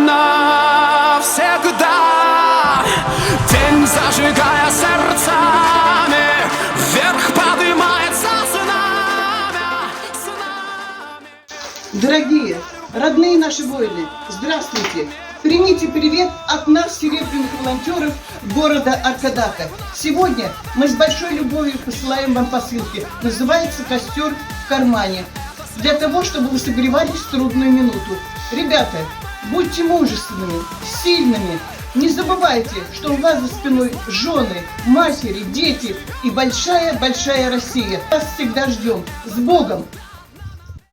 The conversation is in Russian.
навсегда. День, зажигая сердцами, вверх поднимается знамя. Дорогие, родные наши воины, здравствуйте! Примите привет от нас, серебряных волонтеров города Аркадака. Сегодня мы с большой любовью посылаем вам посылки. Называется «Костер в кармане». Для того, чтобы вы согревались в трудную минуту. Ребята, будьте мужественными, сильными. Не забывайте, что у вас за спиной жены, матери, дети и большая-большая Россия. Вас всегда ждем. С Богом!